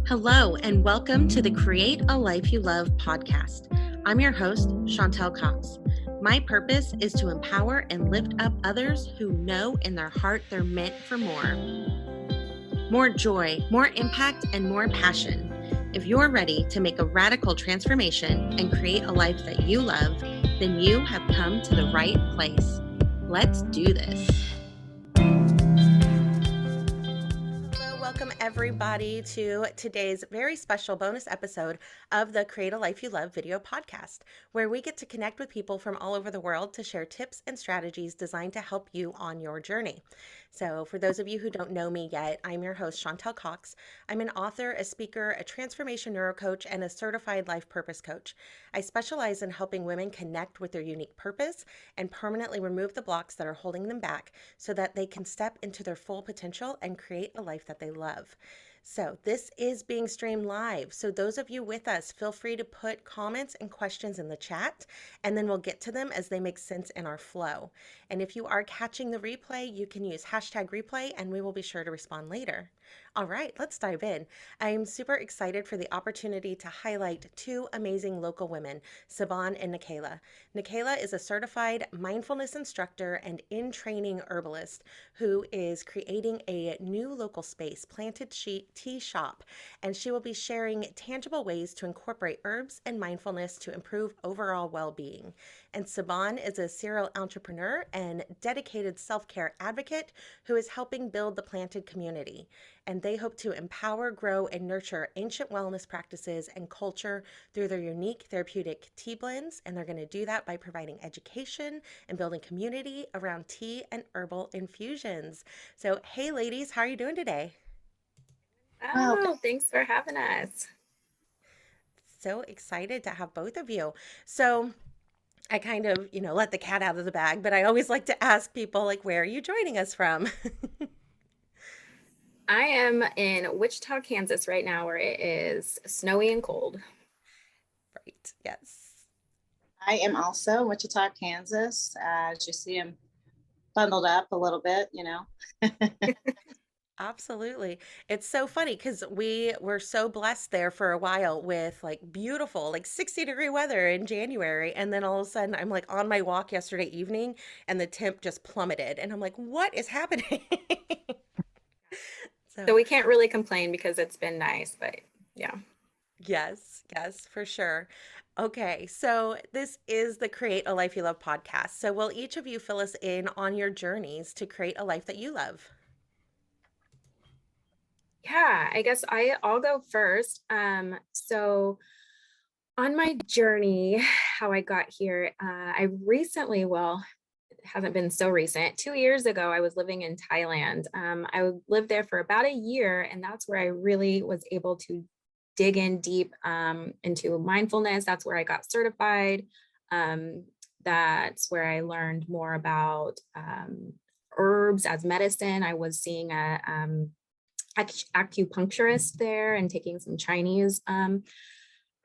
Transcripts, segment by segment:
Hello, and welcome to the Create a Life You Love podcast. I'm your host, Chantel Cox. My purpose is to empower and lift up others who know in their heart they're meant for more. More joy, more impact, and more passion. If you're ready to make a radical transformation and create a life that you love, then you have come to the right place. Let's do this. Welcome everybody to today's very special bonus episode of the Create a Life You Love video podcast, where we get to connect with people from all over the world to share tips and strategies designed to help you on your journey. So for those of you who don't know me yet, I'm your host, Chantel Cox. I'm an author, a speaker, a transformation neurocoach, and a certified life purpose coach. I specialize in helping women connect with their unique purpose and permanently remove the blocks that are holding them back so that they can step into their full potential and create a life that they love. So this is being streamed live. So those of you with us, feel free to put comments and questions in the chat, and then we'll get to them as they make sense in our flow. And if you are catching the replay, you can use hashtag replay and we will be sure to respond later. All right, let's dive in. I'm super excited for the opportunity to highlight two amazing local women, Siobhan and NaQuela. NaQuela is a certified mindfulness instructor and in-training herbalist who is creating a new local space, Planted Tea Shop, and she will be sharing tangible ways to incorporate herbs and mindfulness to improve overall well-being. And Siobhan is a serial entrepreneur and dedicated self-care advocate who is helping build the Planted community. And they hope to empower, grow, and nurture ancient wellness practices and culture through their unique therapeutic tea blends. And they're going to do that by providing education and building community around tea and herbal infusions. So, hey, ladies, how are you doing today? Oh, thanks for having us. So excited to have both of you. So, I kind of, let the cat out of the bag, but I always like to ask people, like, where are you joining us from? I am in Wichita, Kansas right now, where it is snowy and cold. Right. Yes. I am also in Wichita, Kansas. As you see, I'm bundled up a little bit, Absolutely. It's so funny because we were so blessed there for a while with like beautiful, like 60-degree weather in January. And then all of a sudden, I'm like on my walk yesterday evening and the temp just plummeted. And I'm like, what is happening? So we can't really complain because it's been nice, but yeah. Yes, for sure. Okay, so this is the Create a Life You Love podcast. So will each of you fill us in on your journeys to create a life that you love? Yeah, I guess I'll go first. So on my journey, how I got here, I recently, well, it hasn't been so recent. 2 years ago, I was living in Thailand. I lived there for about a year, and that's where I really was able to dig in deep into mindfulness. That's where I got certified. That's where I learned more about herbs as medicine. I was seeing a acupuncturist there and taking some Chinese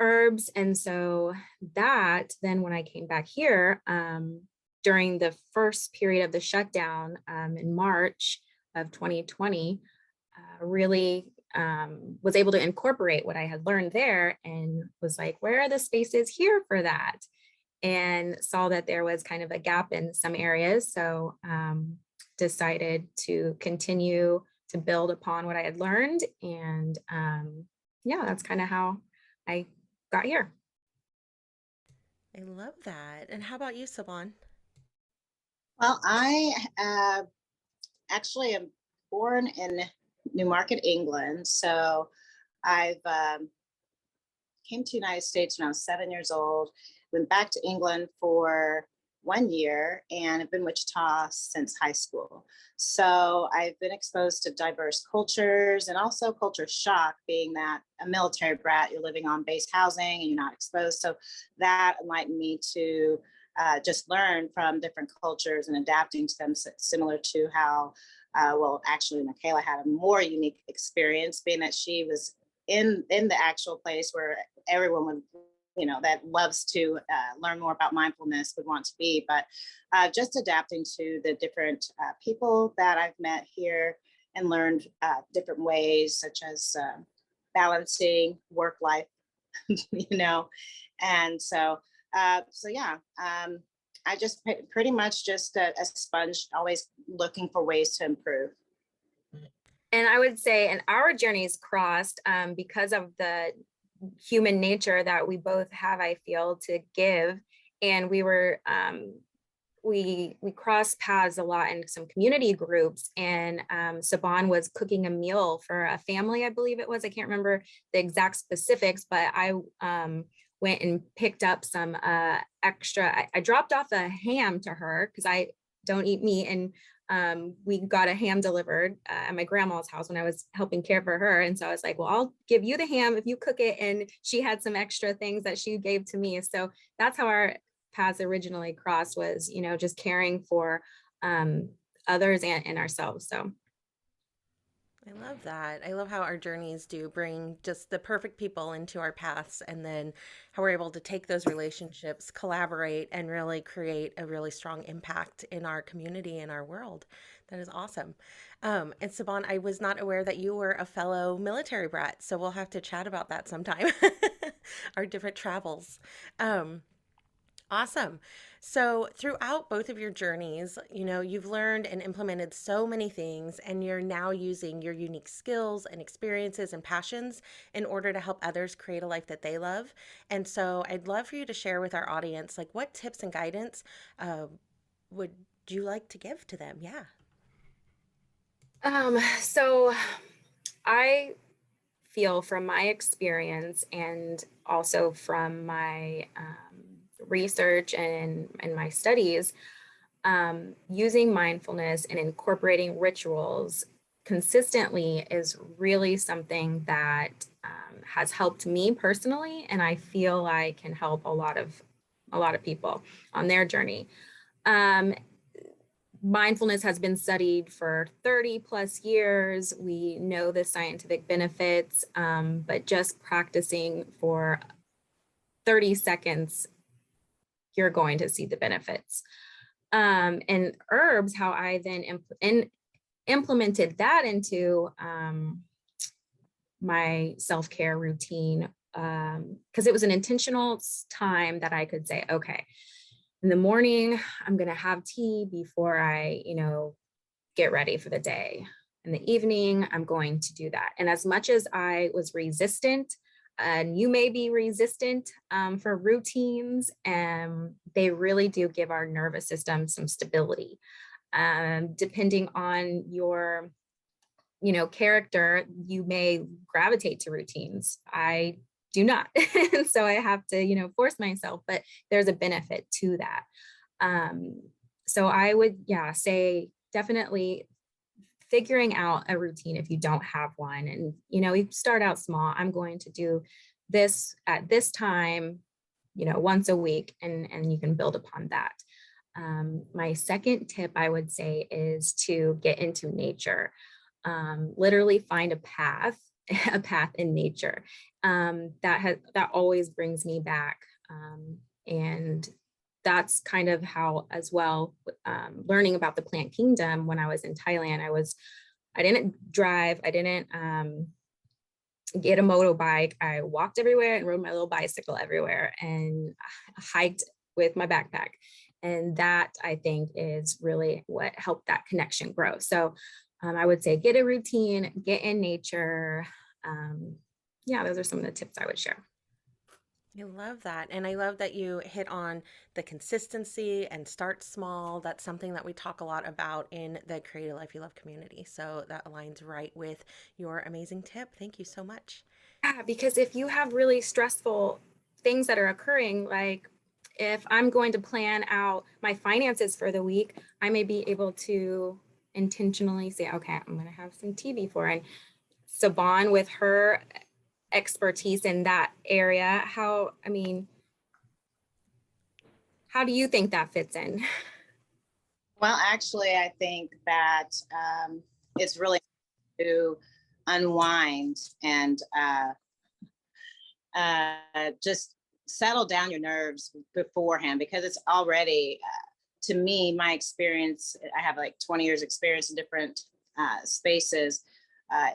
herbs. And so that then when I came back here, during the first period of the shutdown in March of 2020, really was able to incorporate what I had learned there and was like, where are the spaces here for that? And saw that there was kind of a gap in some areas. So decided to continue to build upon what I had learned. And yeah, that's kind of how I got here. I love that. And how about you, Siobhan? Well, I actually am born in Newmarket, England. So I've came to the United States when I was 7 years old, went back to England for 1 year, and I've been in Wichita since high school. So I've been exposed to diverse cultures and also culture shock, being that a military brat, you're living on base housing and you're not exposed. So that enlightened me to just learn from different cultures and adapting to them, similar to how, actually NaQuela had a more unique experience, being that she was in the actual place where everyone would, that loves to learn more about mindfulness would want to be. But just adapting to the different people that I've met here and learned different ways, such as balancing work life, you know, and so yeah, I just pretty much just a sponge, always looking for ways to improve. And I would say, and our journeys crossed because of the human nature that we both have, I feel, to give. And we were, we crossed paths a lot in some community groups, and Siobhan was cooking a meal for a family, I believe it was. I can't remember the exact specifics, but I went and picked up some extra. I dropped off a ham to her because I don't eat meat, and we got a ham delivered at my grandma's house when I was helping care for her. And so I was like, well, I'll give you the ham if you cook it. And she had some extra things that she gave to me. So that's how our paths originally crossed, was, you know, just caring for others and ourselves. So I love that. I love how our journeys do bring just the perfect people into our paths, and then how we're able to take those relationships, collaborate, and really create a really strong impact in our community and our world. That is awesome. And Siobhan, I was not aware that you were a fellow military brat, so we'll have to chat about that sometime. Our different travels. Awesome. So, throughout both of your journeys, you know, you've learned and implemented so many things, and you're now using your unique skills and experiences and passions in order to help others create a life that they love. And so, I'd love for you to share with our audience, like, what tips and guidance would you like to give to them? Yeah. so I feel, from my experience and also from my research and my studies, using mindfulness and incorporating rituals consistently is really something that has helped me personally, and I feel like can help a lot of people on their journey. Mindfulness has been studied for 30 plus years. We know the scientific benefits, but just practicing for 30 seconds, you're going to see the benefits. And herbs, how I then implemented that into my self-care routine, because it was an intentional time that I could say, okay, in the morning, I'm going to have tea before I, you know, get ready for the day. In the evening, I'm going to do that. And as much as I was resistant, and you may be resistant for routines, and they really do give our nervous system some stability. Depending on your, you know, character, you may gravitate to routines. I do not. And so I have to, you know, force myself, but there's a benefit to that. So I would, yeah, say definitely figuring out a routine if you don't have one. And, you know, you start out small. I'm going to do this at this time, you know, once a week, and you can build upon that. My second tip, I would say, is to get into nature. Literally find a path in nature. That always brings me back. And that's kind of how, as well, learning about the plant kingdom when I was in Thailand, I didn't drive, I didn't get a motorbike. I walked everywhere and rode my little bicycle everywhere, and hiked with my backpack. And that, I think, is really what helped that connection grow. So I would say get a routine, get in nature. Yeah, those are some of the tips I would share. I love that. And I love that you hit on the consistency and start small. That's something that we talk a lot about in the Create a Life You Love community. So that aligns right with your amazing tip. Thank you so much. Yeah, because if you have really stressful things that are occurring, like if I'm going to plan out my finances for the week, I may be able to intentionally say, okay, I'm going to have some tea before. And Siobhan, with her expertise in that area, how do you think that fits in? Well, actually, I think that it's really to unwind and just settle down your nerves beforehand, because it's already, to me, my experience, I have like 20 years experience in different spaces.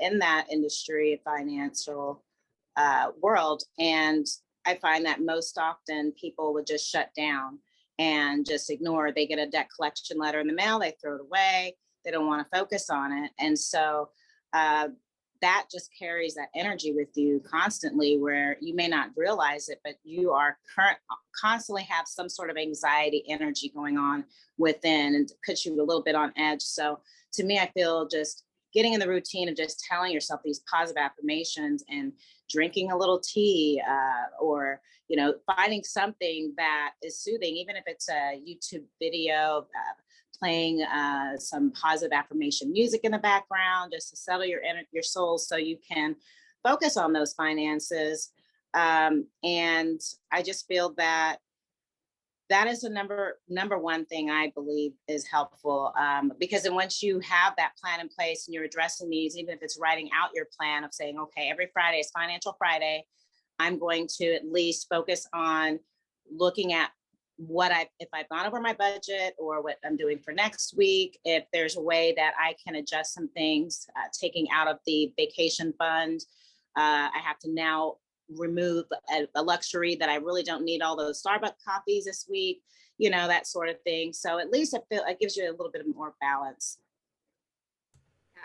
in that industry, financial world. And I find that most often people would just shut down and just ignore. They get a debt collection letter in the mail, they throw it away. They don't want to focus on it. And so that just carries that energy with you constantly, where you may not realize it, but you are constantly have some sort of anxiety energy going on within, and puts you a little bit on edge. So to me, I feel just getting in the routine of just telling yourself these positive affirmations and drinking a little tea, or finding something that is soothing, even if it's a YouTube video, playing some positive affirmation music in the background, just to settle your soul, so you can focus on those finances. And I just feel that that is the number one thing I believe is helpful, because then once you have that plan in place and you're addressing these, even if it's writing out your plan of saying, okay, every Friday is Financial Friday, I'm going to at least focus on looking at if I've gone over my budget, or what I'm doing for next week, if there's a way that I can adjust some things, taking out of the vacation fund. I have to now remove a luxury that I really don't need, all those Starbucks coffees this week, that sort of thing. So at least it gives you a little bit of more balance.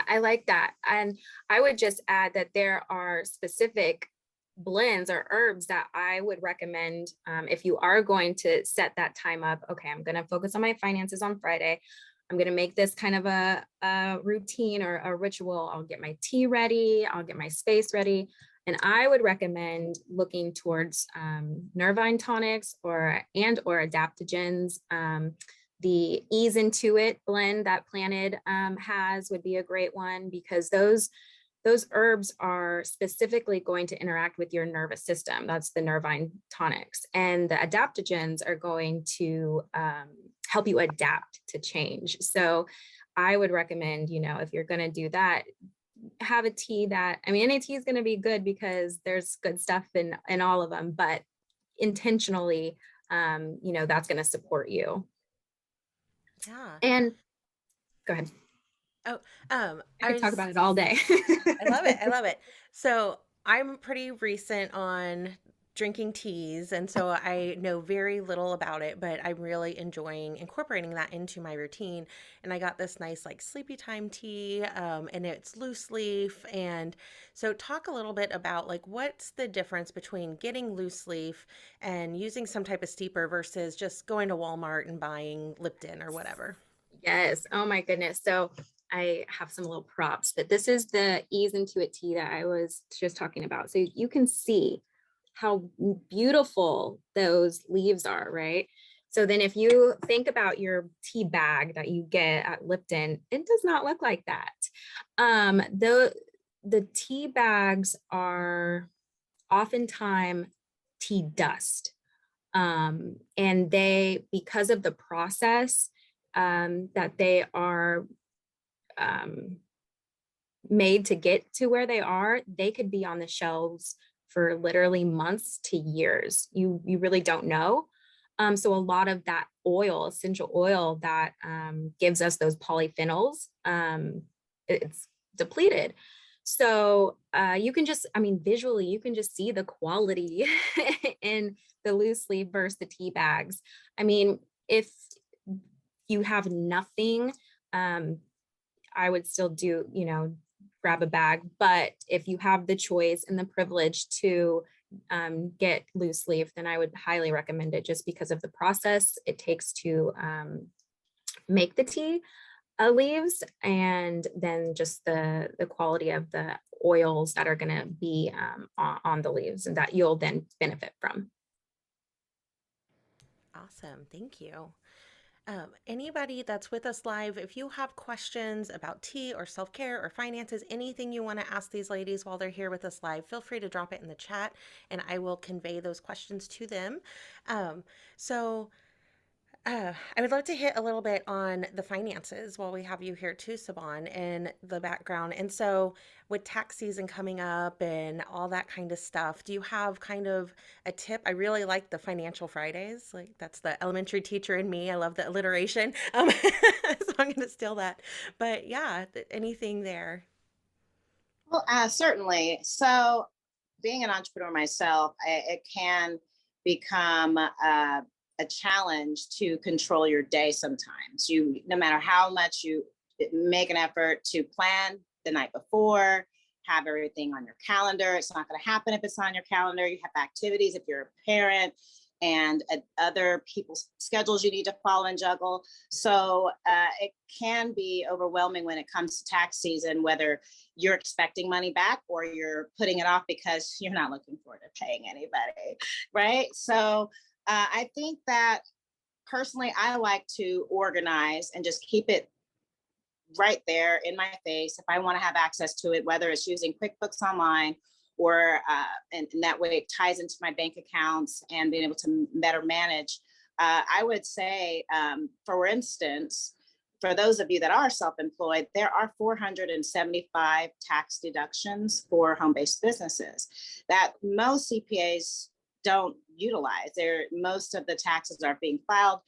I like that. And I would just add that there are specific blends or herbs that I would recommend, if you are going to set that time up. Okay, I'm going to focus on my finances on Friday. I'm going to make this kind of a routine or a ritual. I'll get my tea ready. I'll get my space ready. And I would recommend looking towards nervine tonics or adaptogens. The Ease Into It blend that Planted has would be a great one, because those herbs are specifically going to interact with your nervous system. That's the nervine tonics. And the adaptogens are going to help you adapt to change. So I would recommend, if you're going to do that, have a tea any tea is going to be good, because there's good stuff in all of them, but intentionally, that's going to support you. Yeah. And go ahead. Oh, I could talk about it all day. I love it. I love it. So I'm pretty recent on drinking teas, and so I know very little about it, but I'm really enjoying incorporating that into my routine. And I got this nice like sleepy time tea, and it's loose leaf. And so talk a little bit about like what's the difference between getting loose leaf and using some type of steeper versus just going to Walmart and buying Lipton or whatever. Yes. Oh my goodness. So I have some little props, but this is the Ease Into It tea that I was just talking about. So you can see how beautiful those leaves are, right? So then if you think about your tea bag that you get at Lipton, it does not look like that. The tea bags are oftentimes tea dust. And they, because of the process that they are made to get to where they are, they could be on the shelves for literally months to years. You really don't know. So a lot of that oil, essential oil that gives us those polyphenols, it's depleted. So you can just, visually, you can just see the quality in the loose leaf versus the tea bags. If you have nothing, I would still do, grab a bag. But if you have the choice and the privilege to get loose leaf, then I would highly recommend it, just because of the process it takes to make the tea leaves, and then just the quality of the oils that are going to be on the leaves, and that you'll then benefit from. Awesome. Thank you. Anybody that's with us live, if you have questions about tea or self-care or finances, anything you want to ask these ladies while they're here with us live, feel free to drop it in the chat and I will convey those questions to them. So I would love to hit a little bit on the finances while we have you here too, Siobhan, in the background. And so with tax season coming up and all that kind of stuff, do you have kind of a tip? I really like the Financial Fridays. Like that's the elementary teacher in me. I love the alliteration. So I'm going to steal that. But yeah, anything there? Well, certainly. So, being an entrepreneur myself, it can become a challenge to control your day sometimes. No matter how much you make an effort to plan the night before, have everything on your calendar, it's not going to happen if it's on your calendar. You have activities if you're a parent and other people's schedules you need to follow and juggle. So it can be overwhelming when it comes to tax season, whether you're expecting money back or you're putting it off because you're not looking forward to paying anybody, right? So I think that personally, I like to organize and just keep it right there in my face if I want to have access to it, whether it's using QuickBooks Online or and that way it ties into my bank accounts and being able to better manage. I would say, for instance, for those of you that are self-employed, there are 475 tax deductions for home-based businesses that most CPAs don't utilize. Most of the taxes are being filed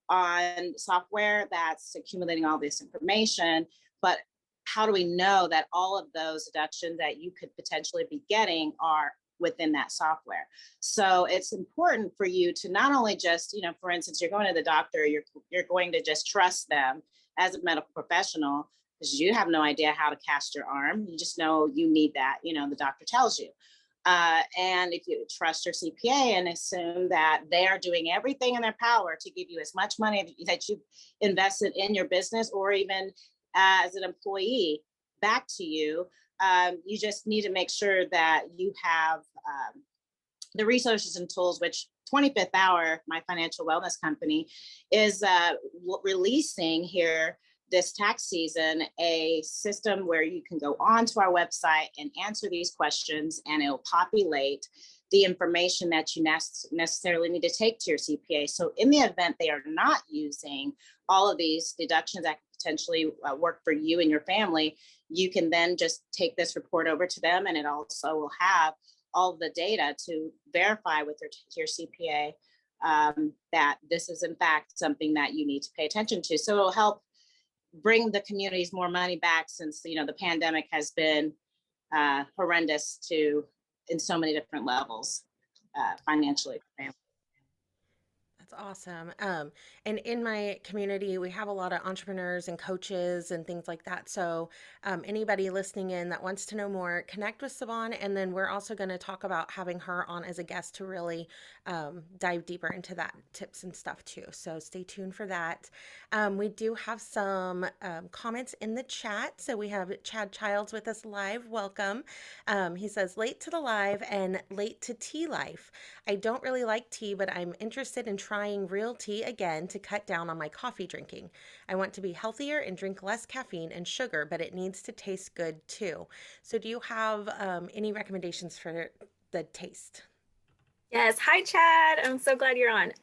on software that's accumulating all this information. But how do we know that all of those deductions that you could potentially be getting are within that software? So it's important for you to not only just, for instance, you're going to the doctor, you're going to just trust them as a medical professional because you have no idea how to cast your arm. You just know you need that, the doctor tells you. And if you trust your CPA and assume that they are doing everything in their power to give you as much money that you invested in your business or even as an employee back to you, you just need to make sure that you have the resources and tools, which 25th Hour, my financial wellness company, is releasing here this tax season a system where you can go onto our website and answer these questions, and it'll populate the information that you necessarily need to take to your CPA. So in the event they are not using all of these deductions that could potentially work for you and your family, you can then just take this report over to them, and it also will have all of the data to verify with your CPA that this is in fact something that you need to pay attention to. So it'll help bring the communities more money back, since the pandemic has been horrendous in so many different levels financially. That's awesome. And in my community, we have a lot of entrepreneurs and coaches and things like that. So, anybody listening in that wants to know more, connect with Siobhan. And then we're also going to talk about having her on as a guest to really dive deeper into that tips and stuff too. So, stay tuned for that. We do have some comments in the chat. So, we have Chad Childs with us live. Welcome. He says, late to the live and late to tea life. I don't really like tea, but I'm interested in trying real tea again to cut down on my coffee drinking. I want to be healthier and drink less caffeine and sugar, but it needs to taste good too. So, do you have any recommendations for the taste? Yes. Hi, Chad. I'm so glad you're on.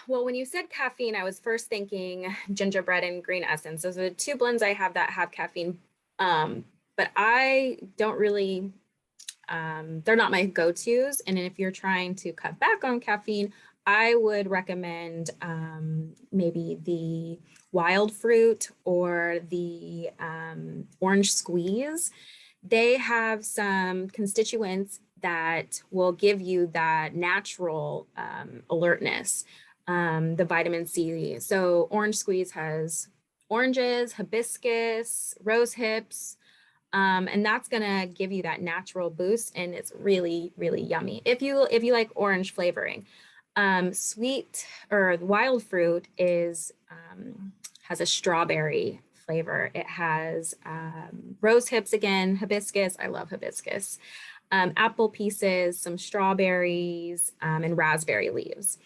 Well, when you said caffeine, I was first thinking gingerbread and green essence. Those are the two blends I have that have caffeine. But I don't really, they're not my go-tos. And if you're trying to cut back on caffeine, I would recommend maybe the wild fruit or the orange squeeze. They have some constituents that will give you that natural alertness, the vitamin C. So orange squeeze has oranges, hibiscus, rose hips, and that's gonna give you that natural boost, and it's really, really yummy. If you like orange flavoring, sweet or wild fruit is has a strawberry flavor. It has rose hips again, hibiscus. I love hibiscus. Apple pieces, some strawberries, and raspberry leaves.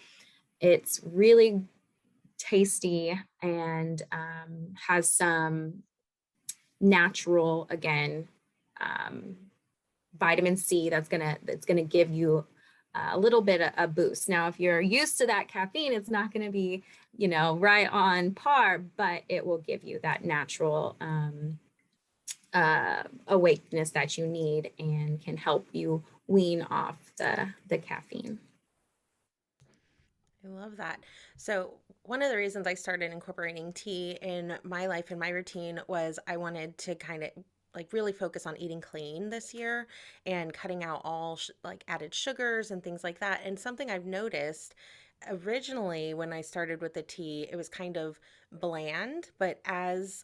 It's really tasty and has some natural, again, vitamin C that's gonna give you a little bit of a boost. Now, if you're used to that caffeine, it's not gonna be, right on par, but it will give you that natural awakeness that you need and can help you wean off the caffeine. I love that. So, one of the reasons I started incorporating tea in my life and my routine was I wanted to kind of like really focus on eating clean this year and cutting out all like added sugars and things like that. And something I've noticed originally when I started with the tea, it was kind of bland, but as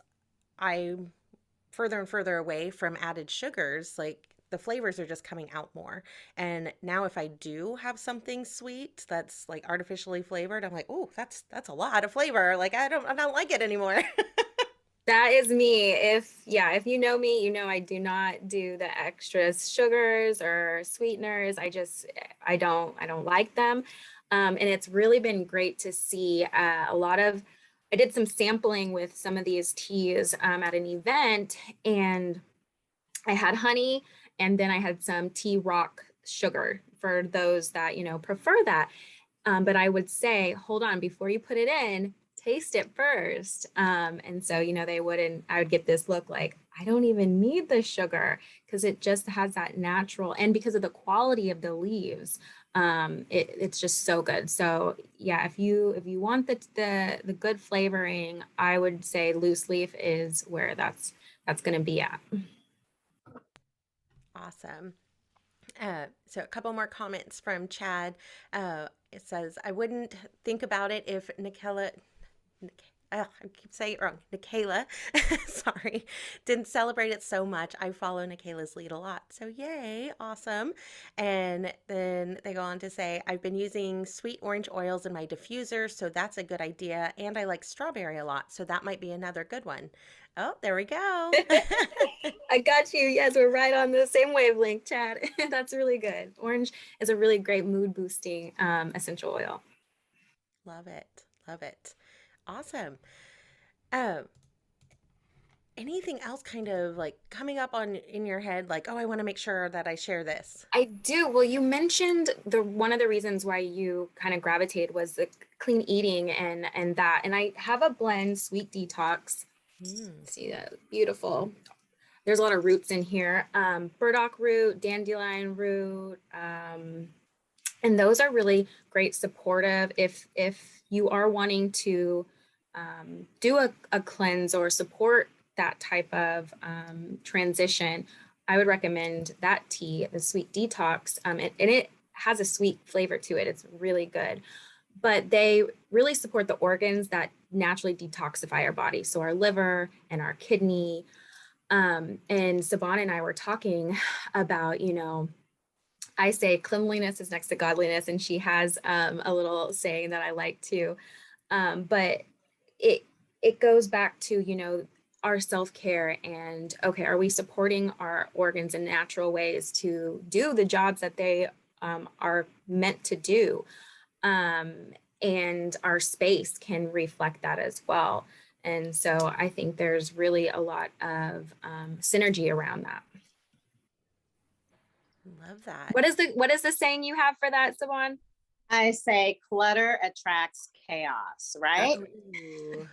I further and further away from added sugars, like the flavors are just coming out more. And now if I do have something sweet that's like artificially flavored, I'm like, oh, that's a lot of flavor. Like I don't like it anymore. That is me. If you know me, you know I do not do the extra sugars or sweeteners. I don't like them. And it's really been great to see I did some sampling with some of these teas at an event, and I had honey, and then I had some tea rock sugar for those that, prefer that. But I would say, hold on, before you put it in, taste it first. And so, I would get this look like, I don't even need the sugar because it just has that natural, and because of the quality of the leaves, it's just so good. So yeah, if you want the good flavoring, I would say loose leaf is where that's going to be at. Awesome. So a couple more comments from Chad. It says, I wouldn't think about it if I keep saying it wrong. NaQuela, sorry, didn't celebrate it so much. I follow NaQuela's lead a lot. So yay, awesome. And then they go on to say, I've been using sweet orange oils in my diffuser, so that's a good idea. And I like strawberry a lot, so that might be another good one. Oh, there we go. I got you. Yes, we're right on the same wavelength, Chad. That's really good. Orange is a really great mood boosting essential oil. Love it. Love it. Awesome. Um, Anything else kind of like coming up on in your head, like, oh, I want to make sure that I share this? I do. Well, you mentioned the one of the reasons why you kind of gravitated was the clean eating and that. And I have a blend, sweet detox. Mm. See that? Beautiful. There's a lot of roots in here. Burdock root, dandelion root, and those are really great supportive if you are wanting to do a cleanse or support that type of transition. I would recommend that tea, the sweet detox, and it has a sweet flavor to it. It's really good, but they really support the organs that naturally detoxify our body, so our liver and our kidney. And Siobhan and I were talking about, I say cleanliness is next to godliness, and she has a little saying that I like too. But it it goes back to, our self-care, and okay, are we supporting our organs in natural ways to do the jobs that they are meant to do? And our space can reflect that as well. And so I think there's really a lot of synergy around that. Love that. What is the saying you have for that, Saban? I say clutter attracts chaos, right? Ooh,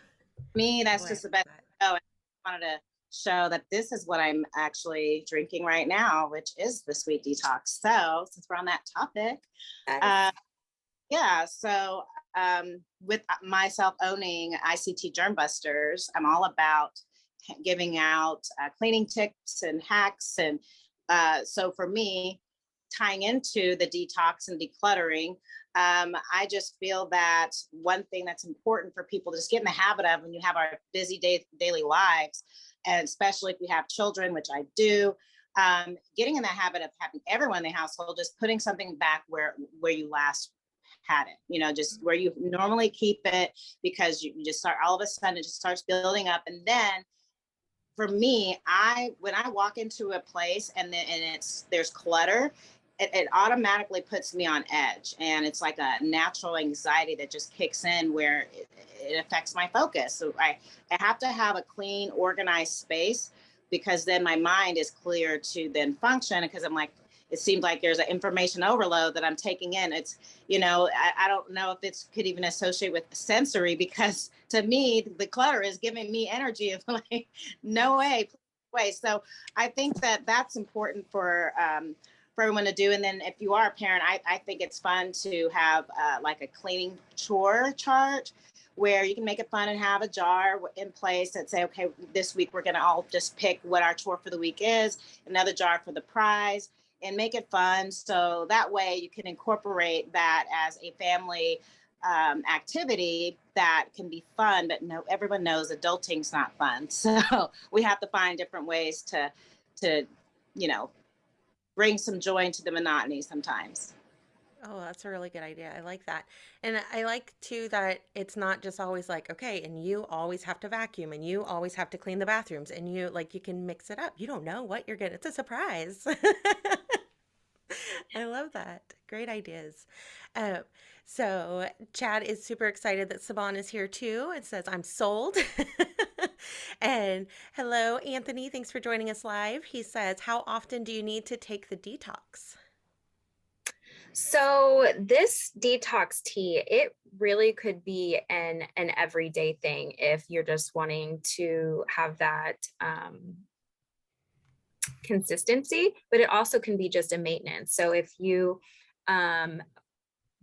Me, oh, that's I just the like best. that. Oh, I wanted to show that this is what I'm actually drinking right now, which is the sweet detox. So since we're on that topic, Yes. uh, yeah, so with myself owning ICT Germ Busters, I'm all about giving out cleaning tips and hacks. And so for me, tying into the detox and decluttering, I just feel that one thing that's important for people to just get in the habit of when you have our busy daily lives, and especially if we have children, which I do, getting in the habit of having everyone in the household just putting something back where you last had it, just where you normally keep it, because you just start, all of a sudden it just starts building up. And then for me, when I walk into a place and there's clutter, it automatically puts me on edge, and it's like a natural anxiety that just kicks in where it affects my focus. So I have to have a clean, organized space, because then my mind is clear to then function, because I'm like, it seems like there's an information overload that I'm taking in. It's, I don't know if it could even associate with sensory, because to me, the clutter is giving me energy of like, no way. So I think that that's important for everyone to do. And then if you are a parent, I think it's fun to have like a cleaning chore chart where you can make it fun and have a jar in place that say, okay, this week we're going to all just pick what our chore for the week is, another jar for the prize, and make it fun. So that way you can incorporate that as a family activity that can be fun, but no, everyone knows adulting's not fun. So we have to find different ways to, you know, bring some joy into the monotony sometimes. Oh, that's a really good idea. I like that. And I like too that it's not just always like, okay, and you always have to vacuum and you always have to clean the bathrooms and you like you can mix it up. You don't know what you're getting. It's a surprise. I love that. Great ideas. Uh, so Chad is super excited that Saban is here too. It says, I'm sold. And hello, Anthony. Thanks for joining us live. He says, how often do you need to take the detox? So this detox tea, it really could be an everyday thing if you're just wanting to have that consistency, but it also can be just a maintenance. So if you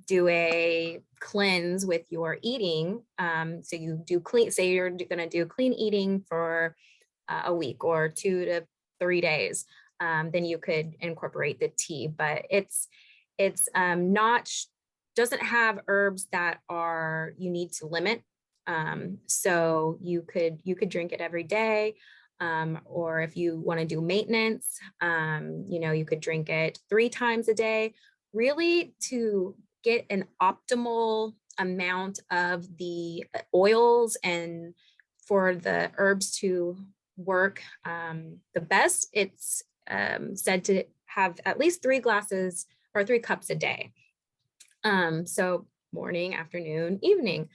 do a cleanse with your eating, so you do clean, say you're going to do clean eating for a week or 2 to 3 days, then you could incorporate the tea, but it's not, doesn't have herbs that are, you need to limit. So you could drink it every day. Or if you want to do maintenance, you could drink it 3 times a day, really to get an optimal amount of the oils and for the herbs to work the best. It's said to have at least 3 glasses or 3 cups a day. So morning, afternoon, evening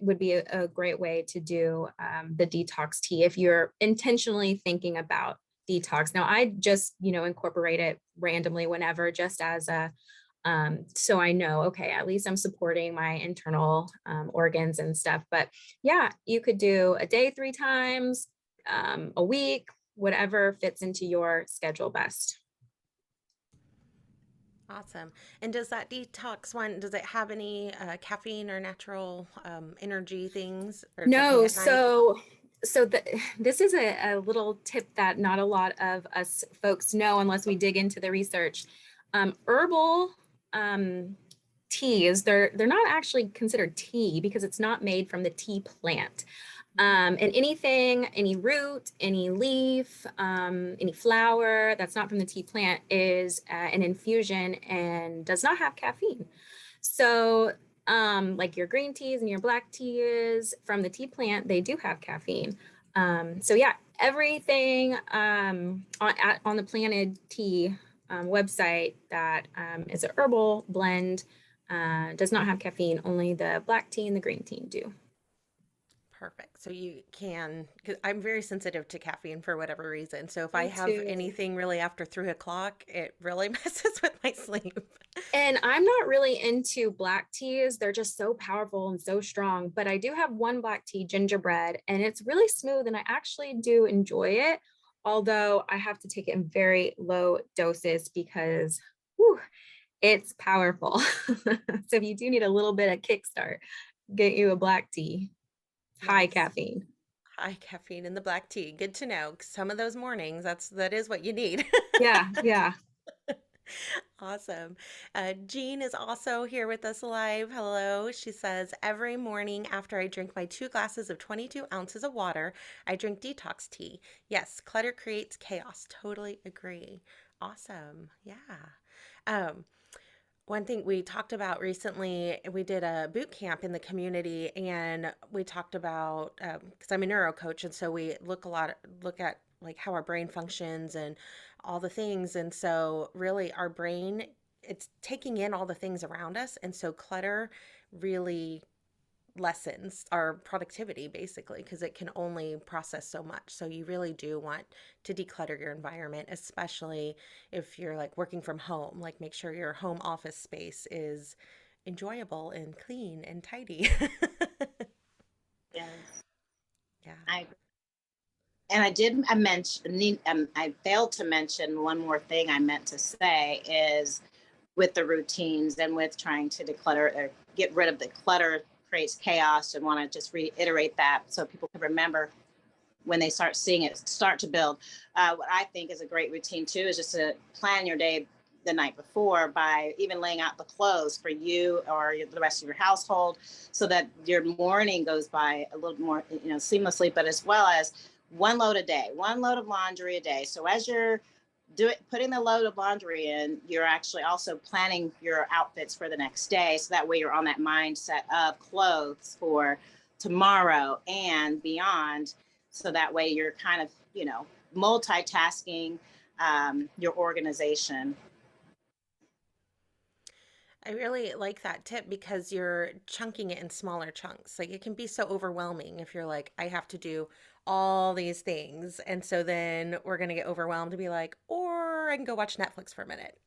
would be a great way to do the detox tea if you're intentionally thinking about detox. Now, I just, incorporate it randomly whenever, just as a, so I know, okay, at least I'm supporting my internal organs and stuff. But yeah, you could do a day 3 times, a week, whatever fits into your schedule best. Awesome. And does that detox one, does it have any caffeine or natural energy things? Or it's okay No, at night? this is a little tip that not a lot of us folks know unless we dig into the research. Herbal teas, they're not actually considered tea because it's not made from the tea plant. And anything, any root, any leaf, any flower that's not from the tea plant is an infusion and does not have caffeine. So like your green teas and your black teas from the tea plant, they do have caffeine. So yeah, everything on the Planted Tea website that is a herbal blend does not have caffeine. Only the black tea and the green tea do. Perfect. So you can, because I'm very sensitive to caffeine for whatever reason. So if I Me have too. anything really after 3 o'clock, it really messes with my sleep. And I'm not really into black teas. They're just so powerful and so strong. But I do have one black tea, gingerbread, and it's really smooth. And I actually do enjoy it, although I have to take it in very low doses because whew, it's powerful. So if you do need a little bit of kickstart, get you a black tea, high Yes. caffeine. High caffeine in the black tea. Good to know. Some of those mornings, that is what you need. Yeah, yeah. Awesome. Jean is also here with us live. Hello. She says, every morning after I drink my 2 glasses of 22 ounces of water, I drink detox tea. Yes, clutter creates chaos. Totally agree. Awesome. Yeah. Um, One thing we talked about recently, we did a boot camp in the community, and we talked about because I'm a neuro coach, and so we look at like how our brain functions and all the things, and so really our brain, it's taking in all the things around us, and so clutter really lessens our productivity basically because it can only process so much. So you really do want to declutter your environment, especially if you're like working from home. Like make sure your home office space is enjoyable and clean and tidy. Yes. Yeah. I failed to mention one more thing I meant to say is with the routines and with trying to declutter or get rid of the clutter creates chaos, and want to just reiterate that so people can remember when they start seeing it start to build. What I think is a great routine too is just to plan your day the night before by even laying out the clothes for you or the rest of your household, so that your morning goes by a little more, seamlessly, but as well as one load a day, one load of laundry a day. So as you're putting the load of laundry in, you're actually also planning your outfits for the next day. So that way you're on that mindset of clothes for tomorrow and beyond. So that way you're kind of, multitasking your organization. I really like that tip because you're chunking it in smaller chunks. Like it can be so overwhelming if you're like, I have to do all these things. And so then we're going to get overwhelmed to be like, or I can go watch Netflix for a minute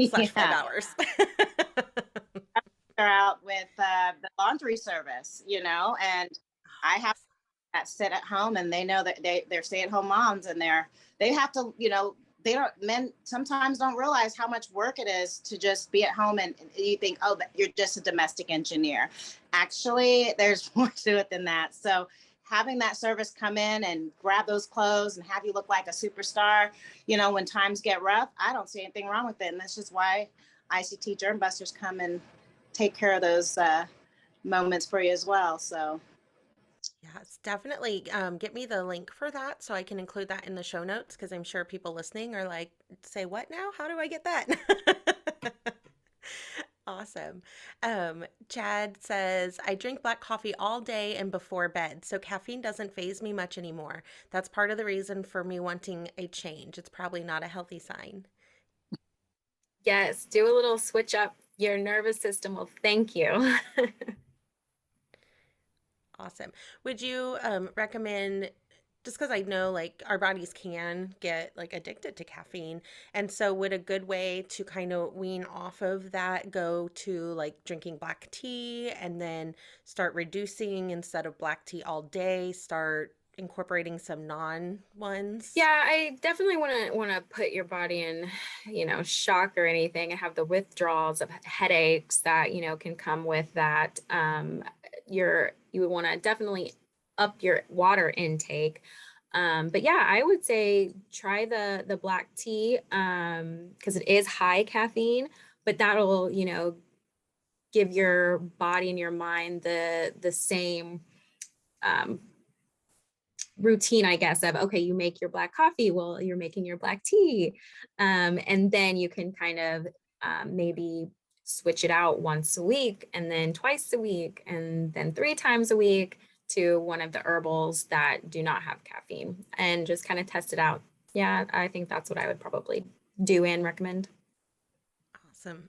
slash 5 hours. They're out with the laundry service, and I have that sit at home, and they know that they're stay-at-home moms, and they have to, men sometimes don't realize how much work it is to just be at home, and you think, oh, you're just a domestic engineer. Actually, there's more to it than that. So having that service come in and grab those clothes and have you look like a superstar, when times get rough, I don't see anything wrong with it. And that's just why ICT Germ Busters come and take care of those moments for you as well. So Yes, definitely. Get me the link for that so I can include that in the show notes because I'm sure people listening are like, say what now? How do I get that? Awesome. Chad says, I drink black coffee all day and before bed, so caffeine doesn't faze me much anymore. That's part of the reason for me wanting a change. It's probably not a healthy sign. Yes, do a little switch up. Your nervous system will thank you. Awesome. Would you recommend, just because I know like our bodies can get like addicted to caffeine, and so would a good way to kind of wean off of that go to like drinking black tea and then start reducing instead of black tea all day, start incorporating some non ones? Yeah, I definitely want to put your body in, shock or anything and have the withdrawals of headaches that, can come with that. You would want to definitely up your water intake. But yeah, I would say try the black tea because it is high caffeine, but that'll, give your body and your mind the same routine, I guess, of, okay, you make your black coffee, well, you're making your black tea. And then you can kind of maybe switch it out once a week and then twice a week and then 3 times a week to one of the herbals that do not have caffeine and just kind of test it out. Yeah, I think that's what I would probably do and recommend. Awesome.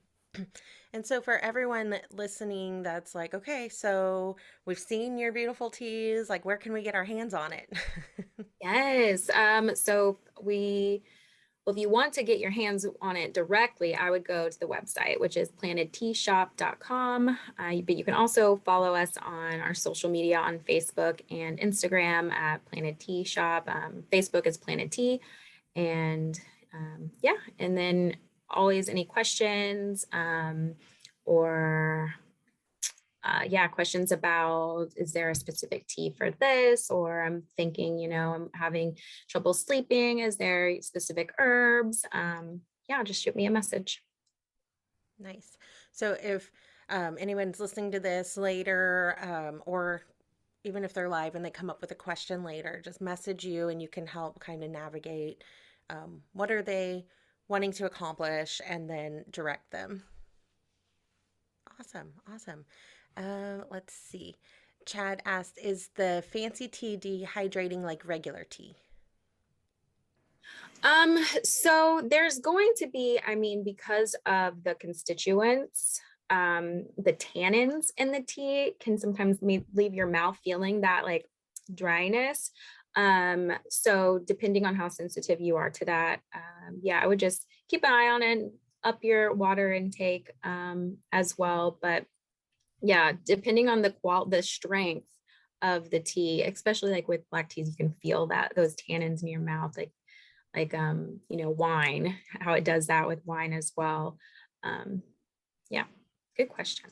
And so for everyone listening that's like, okay, so we've seen your beautiful teas, like where can we get our hands on it? Yes. Well, if you want to get your hands on it directly, I would go to the website, which is plantedteashop.com. But you can also follow us on our social media on Facebook and Instagram at Planted Tea Shop. Facebook is Planted Tea. And yeah, and then always any questions or questions about, is there a specific tea for this? Or I'm thinking, I'm having trouble sleeping. Is there specific herbs? Just shoot me a message. Nice. So if anyone's listening to this later, or even if they're live and they come up with a question later, just message you and you can help kind of navigate what are they wanting to accomplish and then direct them. Awesome. Awesome. Let's see. Chad asked, is the Fancy Td Hydrating like regular tea? So there's going to be, because of the constituents, the tannins in the tea can sometimes leave your mouth feeling that like dryness. So depending on how sensitive you are to that, I would just keep an eye on it, up your water intake, as well. But yeah, depending on the strength of the tea, especially like with black teas, you can feel that those tannins in your mouth, like wine, how it does that with wine as well. um yeah, good question.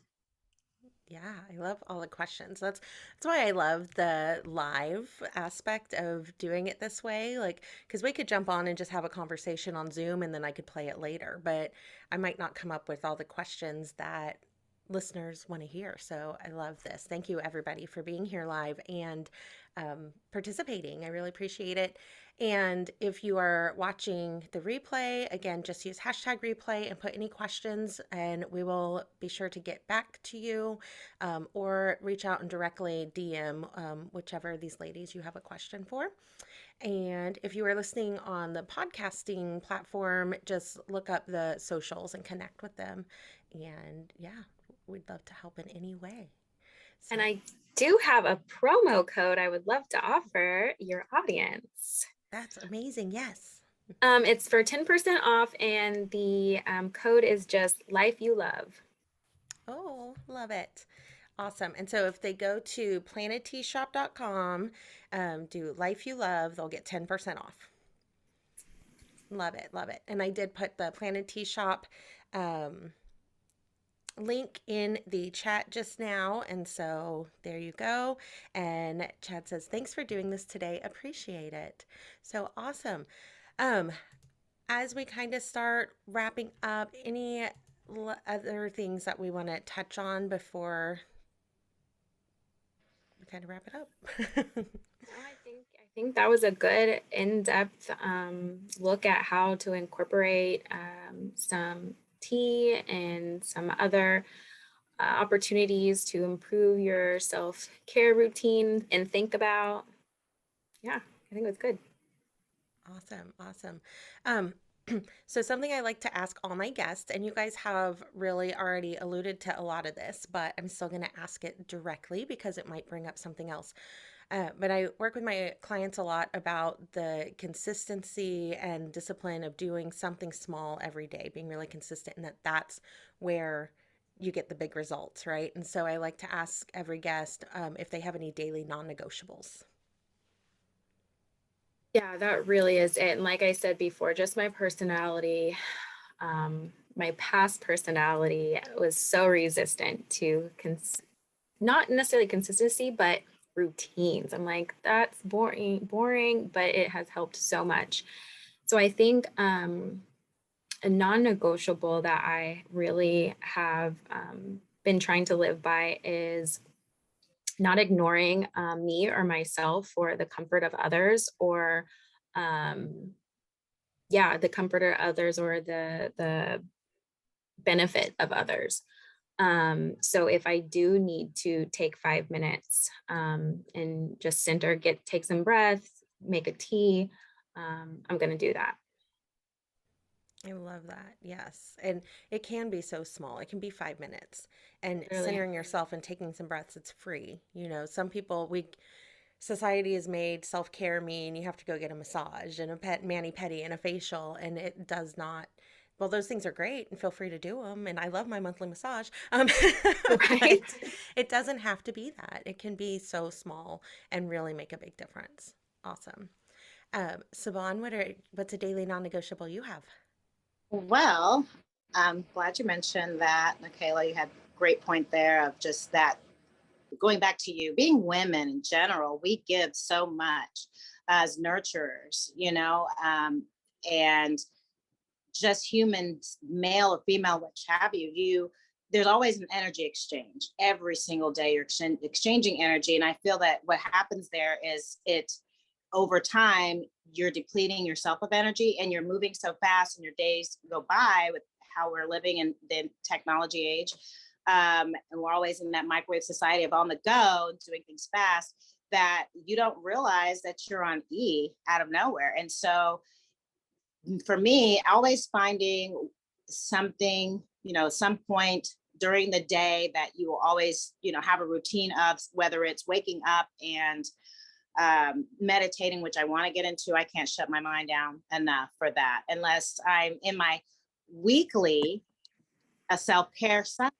Yeah, I love all the questions. That's why I love the live aspect of doing it this way. Like, because we could jump on and just have a conversation on Zoom and then I could play it later, but I might not come up with all the questions that listeners want to hear. So I love this. Thank you, everybody, for being here live and participating. I really appreciate it. And if you are watching the replay, again, just use hashtag replay and put any questions, and we will be sure to get back to you, or reach out and directly DM whichever of these ladies you have a question for. And if you are listening on the podcasting platform, just look up the socials and connect with them. And yeah, we'd love to help in any way. So, And I do have a promo code I would love to offer your audience. that's amazing. Yes. It's for 10% off, and the code is just Life You Love. Oh, love it. Awesome. And so if they go to planetteashop.com, do Life You Love, they'll get 10% off. Love it. Love it. And I did put the Planet Tea Shop link in the chat just now. And so there you go. And Chad says, thanks for doing this today. Appreciate it. So awesome. As we kind of start wrapping up, any other things that we want to touch on before we kind of wrap it up? I think that was a good in-depth look at how to incorporate some tea and some other opportunities to improve your self-care routine and think about. Yeah, I think it was good. Awesome. Awesome. So something I like to ask all my guests, and you guys have really already alluded to a lot of this, but I'm still going to ask it directly because it might bring up something else. But I work with my clients a lot about the consistency and discipline of doing something small every day, being really consistent, and that's where you get the big results, right? And so I like to ask every guest if they have any daily non-negotiables. Yeah, that really is it. And like I said before, just my personality, my past personality was so resistant to not necessarily consistency, but routines. I'm like, that's boring, but it has helped so much. So I think a non-negotiable that I really have been trying to live by is not ignoring me or myself for the comfort of others, or the comfort of others, or the benefit of others. So if I do need to take 5 minutes and just center, take some breath, make a tea, I'm going to do that. I love that. Yes. And it can be so small. It can be 5 minutes, and Really. centering yourself and taking some breaths. It's free. You know, some people, society has made self-care mean you have to go get a massage and a mani-pedi and a facial, and it does not. Well, those things are great and feel free to do them. And I love my monthly massage. Right. But it doesn't have to be that. It can be so small and really make a big difference. Awesome. Siobhan, what's a daily non-negotiable you have? Well, I'm glad you mentioned that, NaQuela. You had a great point there of just that, going back to you, being women in general, we give so much as nurturers, and just humans, male or female, which have there's always an energy exchange. Every single day you're exchanging energy. And I feel that what happens there is over time, you're depleting yourself of energy, and you're moving so fast, and your days go by with how we're living in the technology age. And we're always in that microwave society of on the go and doing things fast, that you don't realize that you're on E out of nowhere. And so for me, always finding something, some point during the day that you will always, have a routine of, whether it's waking up and meditating, which I want to get into. I can't shut my mind down enough for that unless I'm in my weekly self-care session.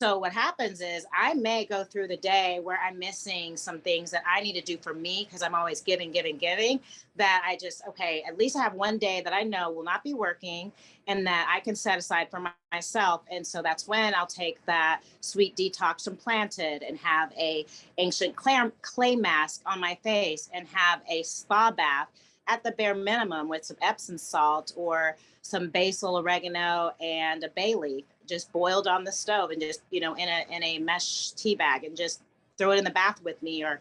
So what happens is I may go through the day where I'm missing some things that I need to do for me because I'm always giving, giving, giving. That I just, okay, at least I have one day that I know will not be working and that I can set aside for myself. And so that's when I'll take that sweet detox from Planted and have a ancient clay mask on my face and have a spa bath at the bare minimum with some Epsom salt or some basil, oregano, and a bay leaf, just boiled on the stove and just, in a mesh tea bag and just throw it in the bath with me, or,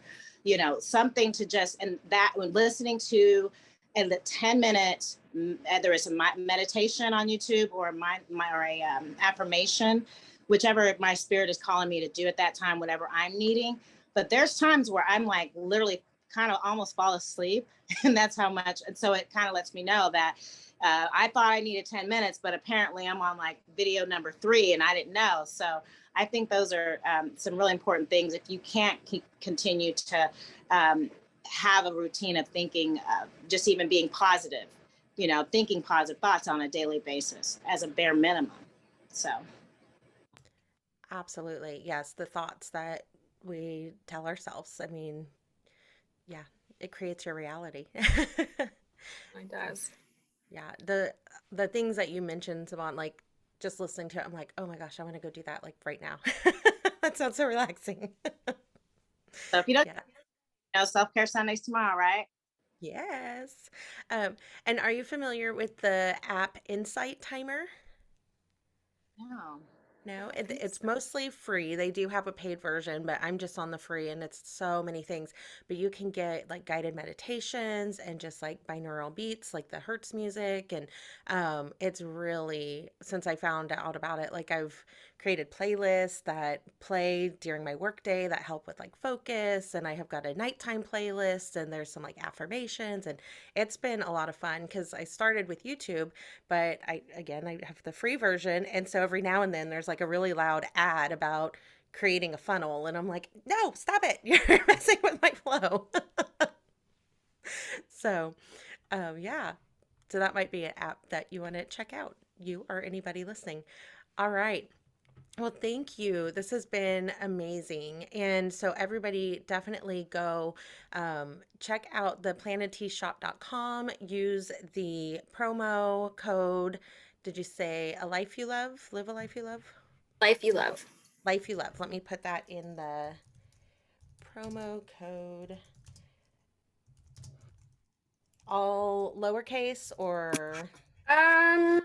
something to just, and that when listening to and the 10 minutes, there is a meditation on YouTube or affirmation, whichever my spirit is calling me to do at that time, whatever I'm needing. But there's times where I'm like literally kind of almost fall asleep. And that's how much. And so it kind of lets me know that I thought I needed 10 minutes, but apparently I'm on like video number 3 and I didn't know. So I think those are some really important things. If you can't continue to have a routine of thinking, just even being positive, thinking positive thoughts on a daily basis as a bare minimum. So. Absolutely. Yes, the thoughts that we tell ourselves. I mean, yeah, it creates your reality. It does. Yeah, the things that you mentioned, Savant, like just listening to it, I'm like, oh my gosh, I want to go do that like right now. That sounds so relaxing. So if you don't Yeah. know, self-care Sundays tomorrow, right? Yes. Um, and are you familiar with the app Insight Timer? No, I No, don't think it's so. mostly free. They do have a paid version, but I'm just on the free and it's so many things. But you can get like guided meditations and just like binaural beats, like the Hertz music. And it's really, since I found out about it, like I've created playlists that play during my workday that help with like focus. And I have got a nighttime playlist and there's some like affirmations. And it's been a lot of fun because I started with YouTube, but I have the free version, and so every now and then there's like a really loud ad about creating a funnel, and I'm like, no, stop it, you're messing with my flow. So yeah, so that might be an app that you want to check out, you or anybody listening. All right. Well, thank you. This has been amazing. And so, everybody, definitely go check out the planetshop.com. Use the promo code. Did you say a life you love? Live a life you love? Life you love. Life you love. Let me put that in the promo code. All lowercase or Um,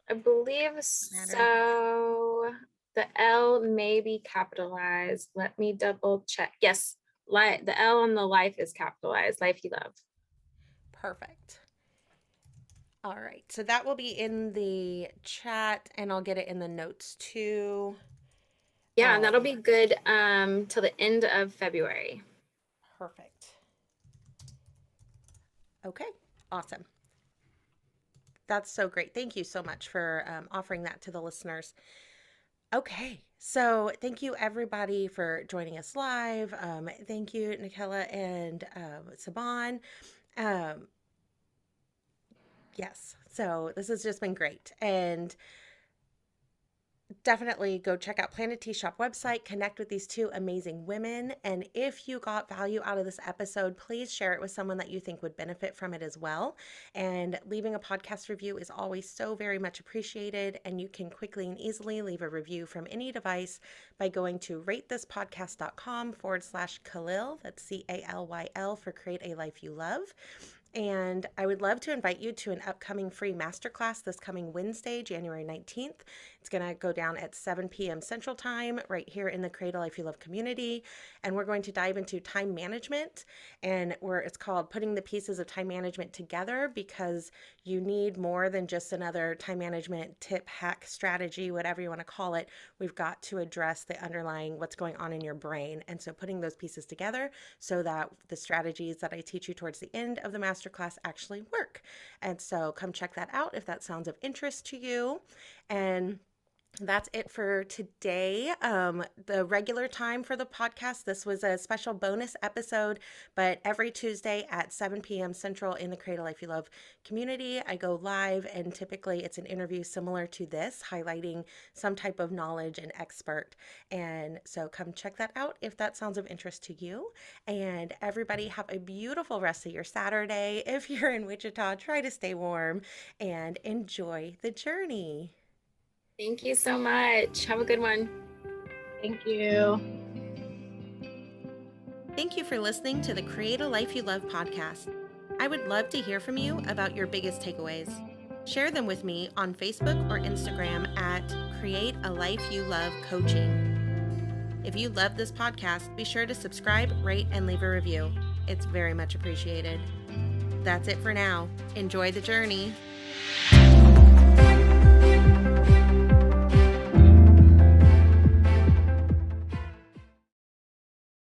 I believe matter? so. The L may be capitalized. Let me double check. Yes, the L on the life is capitalized. Life you love. Perfect. All right. So that will be in the chat and I'll get it in the notes too. Yeah, and that'll Um, be good till the end of February. Perfect. Okay, awesome. That's so great. Thank you so much for offering that to the listeners. Okay, so thank you everybody for joining us live. Thank you, NaQuela and Saban. Um, yes, so this has just been great. And definitely go check out Planet Tea Shop website, connect with these two amazing women. And if you got value out of this episode, please share it with someone that you think would benefit from it as well. And leaving a podcast review is always so very much appreciated. And you can quickly and easily leave a review from any device by going to ratethispodcast.com/Khalil. That's CALYL for Create a Life You Love. And I would love to invite you to an upcoming free masterclass this coming Wednesday, January 19th. It's going to go down at 7 p.m. Central Time right here in the Create a Life You Love community. And we're going to dive into time management, and it's called Putting the Pieces of Time Management Together, because you need more than just another time management tip, hack, strategy, whatever you want to call it. We've got to address the underlying what's going on in your brain. And so putting those pieces together so that the strategies that I teach you towards the end of the masterclass actually work. And so come check that out if that sounds of interest to you. And That's it for today. The regular time for the podcast, this was a special bonus episode, but every Tuesday at 7 p.m. Central in the Create a Life You Love community, I go live, and typically it's an interview similar to this, highlighting some type of knowledge and expert. And so come check that out if that sounds of interest to you. And everybody have a beautiful rest of your Saturday. If you're in Wichita, try to stay warm and enjoy the journey. Thank you so much. Have a good one. Thank you. Thank you for listening to the Create a Life You Love podcast. I would love to hear from you about your biggest takeaways. Share them with me on Facebook or Instagram at Create a Life You Love Coaching. If you love this podcast, be sure to subscribe, rate, and leave a review. It's very much appreciated. That's it for now. Enjoy the journey.